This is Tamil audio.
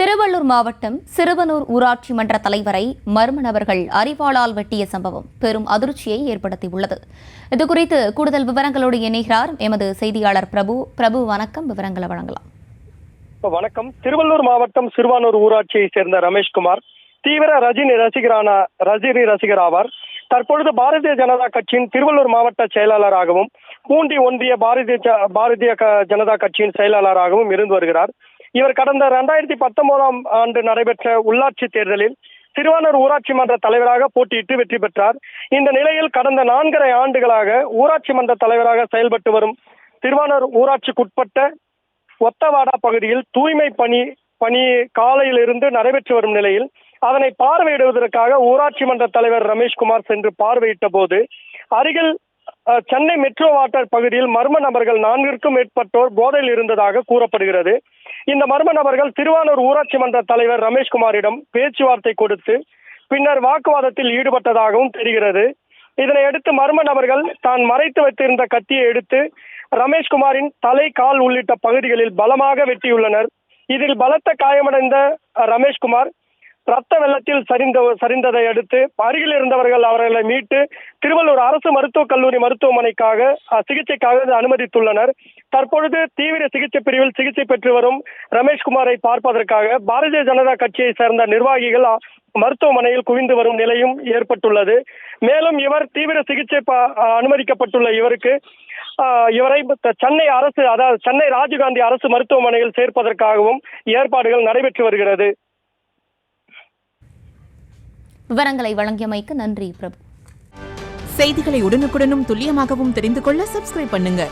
திருவள்ளூர் மாவட்டம் சிறுவனூர் ஊராட்சி மன்ற தலைவரை மர்ம நபர்கள் அரிவாளால் வெட்டிய சம்பவம் பெரும் அதிர்ச்சியை ஏற்படுத்தியுள்ளது. இதுகுறித்து கூடுதல் விவரங்களோடு இணைகிறார் எமது செய்தியாளர் பிரபு. வணக்கம், விவரங்களை வழங்கலாம். வணக்கம். திருவள்ளூர் மாவட்டம் சிறுவனூர் ஊராட்சியை சேர்ந்த ரமேஷ்குமார் தீவிர ரஜினி ரசிகர் ஆவார். தற்பொழுது பாரதிய ஜனதா கட்சியின் திருவள்ளூர் மாவட்ட செயலாளராகவும் பூண்டி ஒன்றிய பாரதிய ஜனதா கட்சியின் செயலாளராகவும் இருந்து வருகிறார். இவர் கடந்த 2019ஆம் ஆண்டு நடைபெற்ற உள்ளாட்சி தேர்தலில் சிறுவனூர் ஊராட்சி மன்ற தலைவராக போட்டியிட்டு வெற்றி பெற்றார். இந்த நிலையில் கடந்த 4.5 ஆண்டுகளாக ஊராட்சி மன்ற தலைவராக செயல்பட்டு வரும் சிறுவனூர் ஊராட்சிக்குட்பட்ட ஒத்தவாடா பகுதியில் தூய்மை பணி காலையிலிருந்து நடைபெற்று வரும் நிலையில் அதனை பார்வையிடுவதற்காக ஊராட்சி மன்ற தலைவர் ரமேஷ்குமார் சென்று பார்வையிட்ட போது அருகில் சென்னை மெட்ரோ வாட்டர் பகுதியில் மர்ம நபர்கள் 4க்கும் மேற்பட்டோர் போதையில் இருந்ததாக கூறப்படுகிறது. இந்த மர்ம நபர்கள் திருவானூர் ஊராட்சி மன்ற தலைவர் ரமேஷ்குமாரிடம் பேச்சுவார்த்தை கொடுத்து பின்னர் வாக்குவாதத்தில் ஈடுபட்டதாகவும் தெரிகிறது. இதனையடுத்து மர்ம நபர்கள் தான் மறைத்து வைத்திருந்த கத்தியை எடுத்து ரமேஷ்குமாரின் தலை, கால் உள்ளிட்ட பகுதிகளில் பலமாக வெட்டியுள்ளனர். இதில் பலத்த காயமடைந்த ரமேஷ்குமார் ரத்த வெள்ளத்தில் சரிந்ததை அடுத்து அருகில் இருந்தவர்கள் அவர்களை மீட்டு திருவள்ளூர் அரசு மருத்துவக் கல்லூரி மருத்துவமனைக்காக சிகிச்சைக்காக அனுமதித்துள்ளனர். தற்பொழுது தீவிர சிகிச்சை பிரிவில் சிகிச்சை பெற்று வரும் ரமேஷ்குமாரை பார்ப்பதற்காக பாரதிய ஜனதா கட்சியை சேர்ந்த நிர்வாகிகள் மருத்துவமனையில் குவிந்து வரும் நிலையும் ஏற்பட்டுள்ளது. மேலும் இவர் தீவிர சிகிச்சை அனுமதிக்கப்பட்டுள்ள இவரை சென்னை ராஜீவ்காந்தி அரசு மருத்துவமனையில் சேர்ப்பதற்காகவும் ஏற்பாடுகள் நடைபெற்று வருகிறது. விவரங்களை வழங்கியமைக்கு நன்றி பிரபு. செய்திகளை உடனுக்குடனும் துல்லியமாகவும் தெரிந்து கொள்ள சப்ஸ்கிரைப் பண்ணுங்க.